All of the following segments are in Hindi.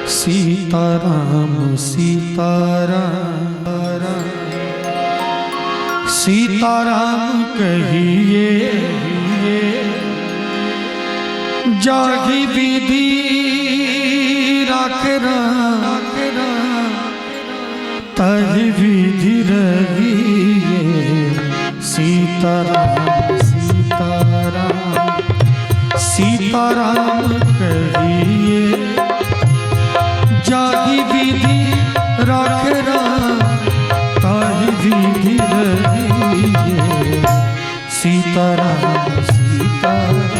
सीताराम सीताराम सीताराम कहिए जागी विधि राख तहि विधि रहिए। सीताराम सीताराम सीताराम कहिए जागी विधि राख तहि विधि रहिए। सीताराम सीताराम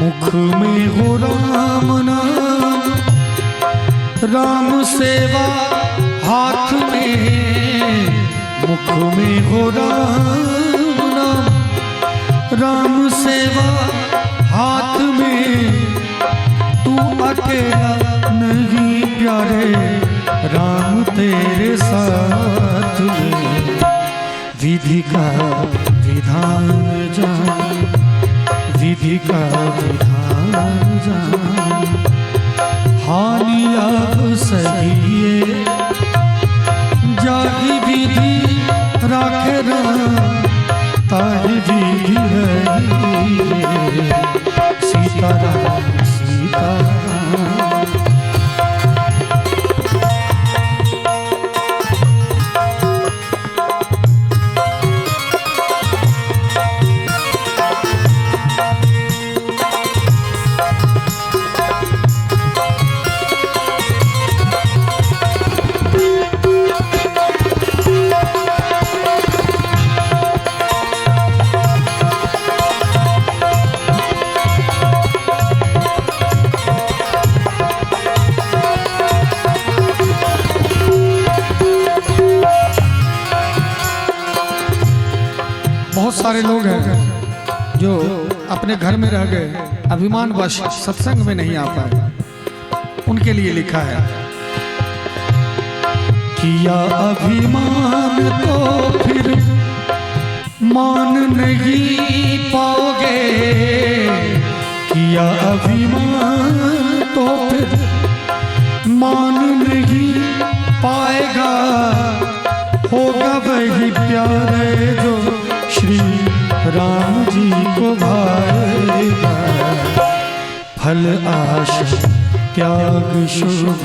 मुख में हो राम नाम राम सेवा हाथ में। मुख में हो राम नाम राम सेवा हाथ में। तू अकेला नहीं प्यारे राम तेरे साथ में। विधि का विधान जान विधि का विधान जान हानि अब सहिए जागी विधि राख ताहि विधि रहिए। सीताराम सीताराम बहुत सारे लोग हैं जो अपने घर में रह गए, अभिमानवश सत्संग में नहीं आ पाए। उनके लिए लिखा है, किया अभिमान तो फिर मान नहीं पाओगे। किया अभिमान तो फिर मान नहीं पाएगा। होगा वही प्यारे जो श्री राम जी को भाएगा। फल आशा त्याग शुभ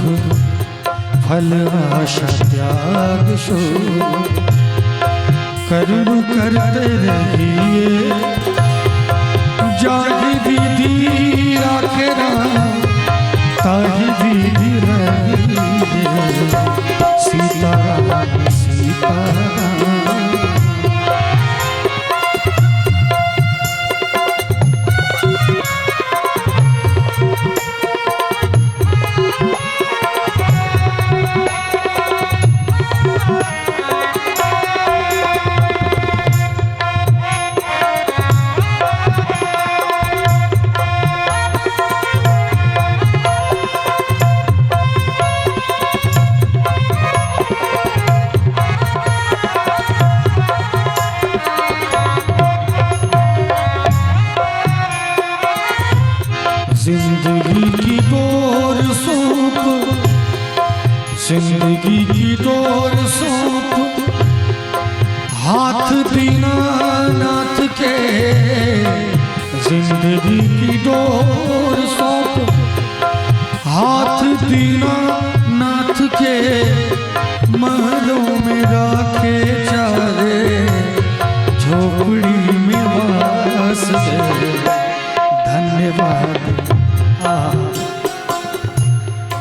फल आशा त्याग शुभ कर्म करते रहिए। जाहि विधि राखे ताहि विधि रहिए। सीताराम सीताराम जिंदगी की डोर सौंप जिंदगी की डोर सौंप हाथ दीनानाथ के। जिंदगी की डोर सौंप हाथ दीनानाथ के। महलों में राखे चाहे झोपड़ी में वास है। धन्यवाद।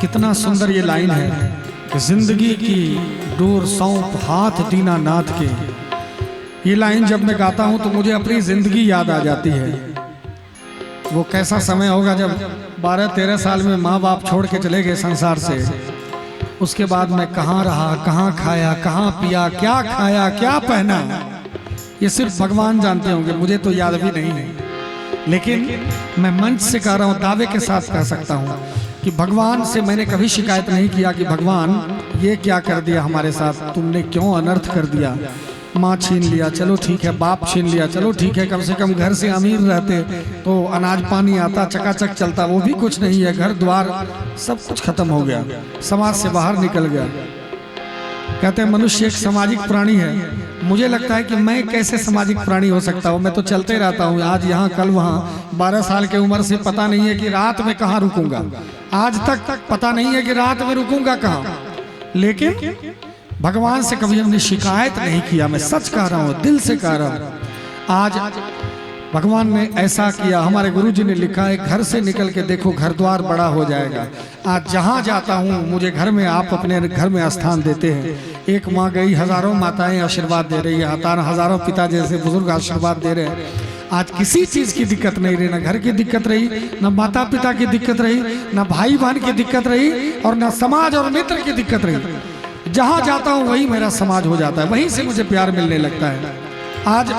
कितना सुंदर ये लाइन है कि जिंदगी की डोर सौंप हाथ दीनानाथ के। ये लाइन जब मैं गाता हूँ तो मुझे अपनी जिंदगी याद आ जाती है। वो कैसा समय होगा जब 12-13 साल में माँ बाप छोड़ के चले गए संसार से। उसके बाद मैं कहाँ रहा, कहाँ खाया, कहाँ पिया, क्या खाया, क्या पहना, ये सिर्फ भगवान जानते होंगे, मुझे तो याद भी नहीं है। लेकिन मैं मंच से कह रहा हूँ, दावे के साथ कह सकता हूँ कि भगवान से मैंने कभी शिकायत नहीं किया कि भगवान ये क्या कर दिया हमारे साथ, तुमने क्यों अनर्थ कर दिया। माँ छीन लिया, चलो ठीक है, बाप छीन लिया, चलो ठीक है, कम से कम घर से अमीर रहते तो अनाज पानी आता, चकाचक चलता, वो भी कुछ नहीं है, घर द्वार सब कुछ खत्म हो गया, समाज से बाहर निकल गया। कहते हैं मनुष्य एक सामाजिक प्राणी है। मुझे लगता है कि मैं कैसे सामाजिक प्राणी हो सकता हूँ, मैं तो चलते रहता हूँ, आज यहाँ कल वहाँ। 12 साल की उम्र से पता नहीं है कि रात में कहाँ रुकूंगा, आज तक पता नहीं है कि रात में रुकूंगा कहाँ। लेकिन भगवान से कभी हमने शिकायत नहीं किया, मैं सच कह रहा हूँ, दिल से कह रहा हूँ। आज भगवान ने ऐसा किया, हमारे गुरुजी ने लिखा है, घर से निकल के देखो घर द्वार बड़ा हो जाएगा। आज जहाँ जाता हूँ मुझे घर में आप अपने घर में स्थान देते हैं। एक माँ गई, हजारों माताएं आशीर्वाद दे रही है, हजारों पिता जैसे बुजुर्ग आशीर्वाद दे रहे हैं। आज किसी चीज की दिक्कत नहीं रही, ना घर की दिक्कत रही, ना माता पिता की दिक्कत रही, ना भाई बहन की दिक्कत रही, और ना समाज और मित्र की दिक्कत रही। जहाँ जाता हूँ वही मेरा समाज हो जाता है, वहीं से मुझे प्यार मिलने लगता है। आज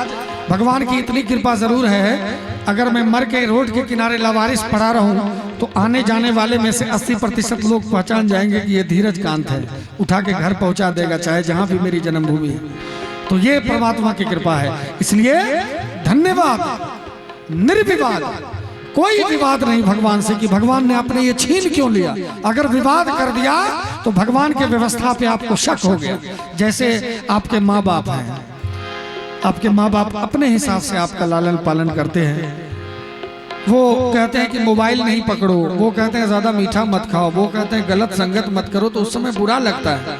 भगवान की इतनी कृपा जरूर है, अगर मैं मर के रोड के किनारे लावारिस पड़ा रहूं तो आने जाने वाले में से 80% लोग पहचान जाएंगे कि ये धीरज कांत है, उठा के घर पहुंचा देगा, चाहे जहां भी मेरी जन्मभूमि है। तो ये परमात्मा की कृपा है, इसलिए धन्यवाद। निर्विवाद, कोई विवाद नहीं भगवान से कि भगवान ने आपने ये छीन क्यों लिया। अगर विवाद कर दिया तो भगवान के व्यवस्था पे आपको शक हो गया। जैसे आपके माँ बाप हैं, आपके माँ बाप अपने हिसाब से आपका लालन पालन करते हैं। वो कहते हैं कि मोबाइल नहीं पकड़ो, वो कहते हैं ज्यादा मीठा मत खाओ, वो कहते हैं गलत संगत मत करो, तो उस समय बुरा लगता है,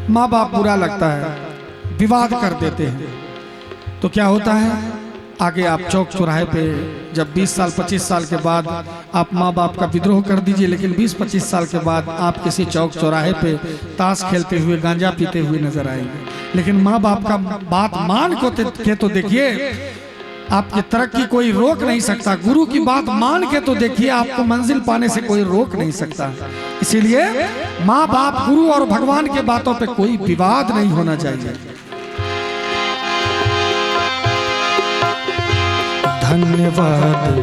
माँ बाप बुरा लगता है, विवाद कर देते हैं। तो क्या होता है, आगे आप चौक चौराहे पे जब 20 साल 25 साल के बाद आप माँ बाप का विद्रोह कर दीजिए, लेकिन 20-25 साल के बाद आप किसी चौक चौराहे पे ताश खेलते हुए, गांजा पीते हुए नजर आएंगे। लेकिन माँ बाप का बात मान के तो देखिए, आपकी तरक्की कोई रोक नहीं सकता। गुरु की बात मान के तो देखिए, आपको मंजिल पाने से कोई रोक नहीं सकता। इसीलिए माँ बाप, गुरु और भगवान के बातों पे कोई विवाद नहीं होना चाहिए। धन्यवाद,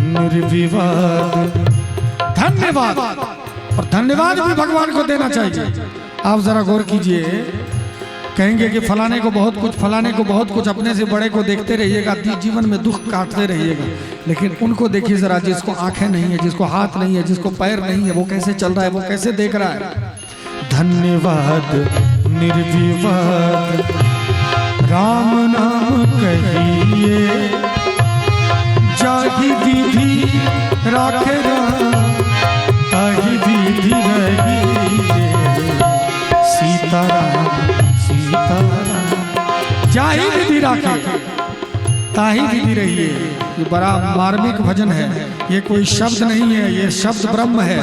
निर्विवाद, धन्यवाद। और धन्यवाद भी भगवान को देना चाहिए। आप जरा गौर कीजिए, कहेंगे कि फलाने को बहुत कुछ, फलाने को बहुत कुछ, अपने से बड़े को देखते रहिएगा, जीवन में दुख काटते रहिएगा। लेकिन उनको देखिए जरा, जिसको आंखें नहीं है, जिसको हाथ नहीं है, जिसको पैर नहीं है, वो कैसे चल रहा है, वो कैसे देख रहा है। धन्यवाद, निर्विवाद, राम नाम कहिए, जाहि विधि राखे ताहि विधि रहिए। सीताराम सीताराम, जाहि विधि राखे ताहि विधि रहिए। ये बड़ा मार्मिक भजन है, ये कोई शब्द नहीं है, ये शब्द ब्रह्म है,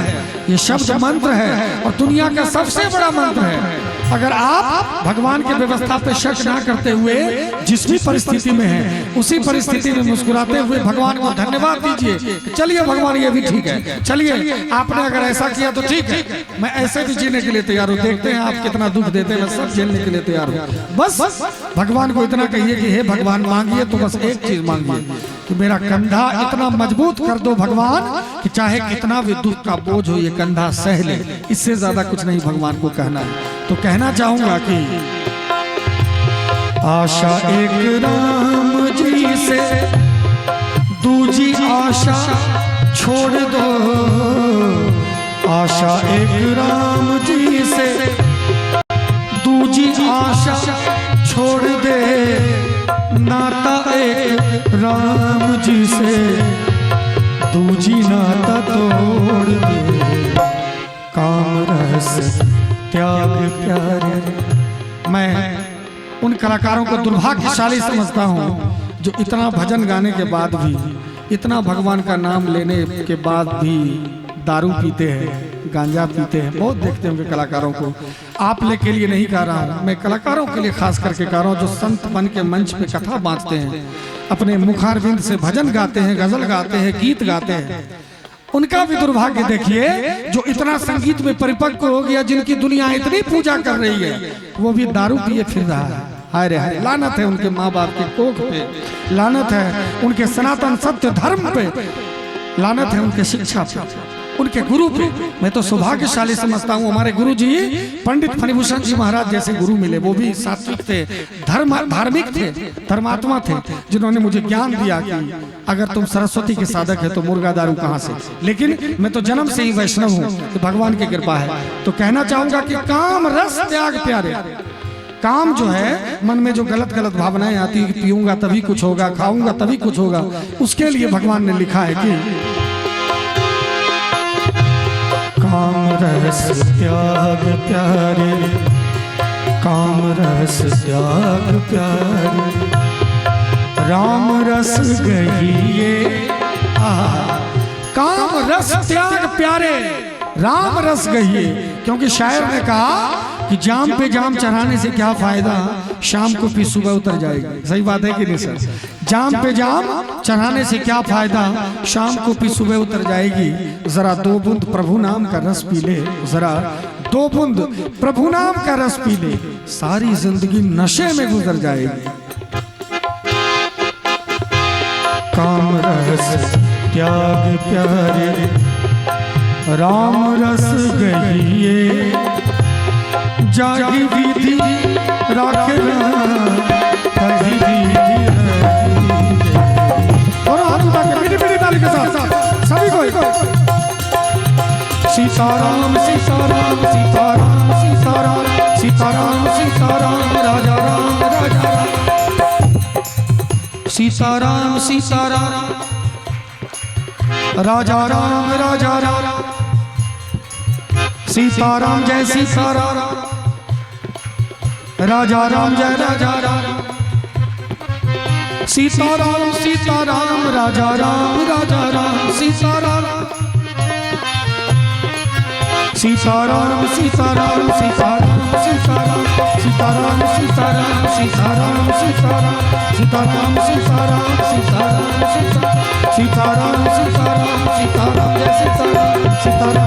ये शब्द मंत्र है, और दुनिया का सबसे बड़ा मंत्र है। अगर आप भगवान के व्यवस्था पे शक ना करते हुए जिस भी परिस्थिति में हैं, उसी परिस्थिति में मुस्कुराते हुए भगवान को धन्यवाद दीजिए। चलिए भगवान ये भी ठीक है, चलिए आपने अगर ऐसा किया तो ठीक है, मैं ऐसे भी जीने के लिए तैयार हूँ, देखते हैं आप कितना दुख देते हैं, मैं सब झेलने के लिए तैयार हूँ। बस भगवान को इतना कहिए कि हे भगवान, मांगिए तो बस एक चीज मांगिए कि मेरा कंधा इतना मजबूत कर दो भगवान कि चाहे कितना भी दुख का बोझ हो ये कंधा सह ले। इससे ज्यादा कुछ नहीं भगवान को कहना है। तो कहना चाहूंगा कि आशा एक राम जी से, दूजी आशा छोड़ दो। आशा एक राम जी से, दूजी आशा छोड़ दे। नाता एक राम जी से, दूजी नाता तोड़ दे। काम रस त्याग प्यारे। मैं उन कलाकारों को दुर्भाग्यशाली समझता हूँ जो इतना भजन गाने के बाद भी, इतना भगवान का नाम लेने के बाद भी दारू पीते हैं, गांजा पीते हैं, बहुत देखते होंगे कलाकारों को। आप ले के लिए नहीं कह रहा हूँ, मैं कलाकारों के लिए खास करके कह रहा हूँ, जो संत बन के मंच पे कथा बांटते हैं, अपने मुखारविंद से भजन गाते हैं, गजल गाते हैं, गीत गाते हैं, उनका भी दुर्भाग्य देखिए। जो इतना संगीत में परिपक्व हो गया, जिनकी दुनिया इतनी पूजा कर रही है, वो भी दारू पिए फिर रहा है। हाय रे हाय, लानत है उनके माँ बाप के कोख पे, लानत है उनके सनातन सत्य धर्म पे, लानत है उनके शिक्षा पे, उनके गुरु पे। मैं तो सौभाग्यशाली समझता हूँ, हमारे गुरु जी पंडित फणिभूषण जी महाराज जैसे गुरु मिले। वो भी सात्विक थे, धार्मिक थे, धर्मात्मा थे, जिन्होंने मुझे ज्ञान दिया कि अगर तुम सरस्वती के साधक है तो मुर्गा दारू कहाँ से। लेकिन मैं तो जन्म से ही वैष्णव हूँ, तो भगवान की कृपा है। तो कहना चाहूंगा कि काम रस त्याग प्यारे। काम जो है, मन में जो गलत गलत भावनाएं आती है कि पीऊंगा तभी कुछ होगा, खाऊंगा तभी कुछ होगा, उसके लिए भगवान ने लिखा है कि काम रस त्याग प्यारे, काम रस त्याग प्यारे, राम रस गहिए। काम रस त्याग प्यारे, राम रस गहिए। क्योंकि शायर ने कहा कि जाम पे जाम चढ़ाने से क्या फायदा, शाम को भी सुबह उतर जाएगी। सही बात है कि नहीं सर? जाम पे जाम चढ़ाने से क्या फायदा, शाम को भी सुबह उतर जाएगी। जरा 2 बूंद प्रभु नाम का रस पी ले, जरा 2 बूंद प्रभु नाम का रस पी ले, सारी जिंदगी नशे में गुजर जाएगी। काम रस त्याग प्यारे, राम रस गहिए, जागी विधि राखना कहीं विधि और हाथ उठा के मीठी मीठी ताली के साथ सभी को सीताराम सीताराम सीताराम सीताराम सीताराम सीताराम राजा राम राजा राम, सीताराम सीताराम राजा राम राजा राम, सीताराम जय सीताराम, राजा राम जय राजा राम, सीताराम सीताराम राजा राम राजा राम, सीताराम सीताराम सीताराम सीताराम सीताराम सीताराम सीताराम सीताराम सीताराम सीताराम सीताराम सीताराम सीताराम सीताराम सीताराम सीताराम जय सीताराम सीताराम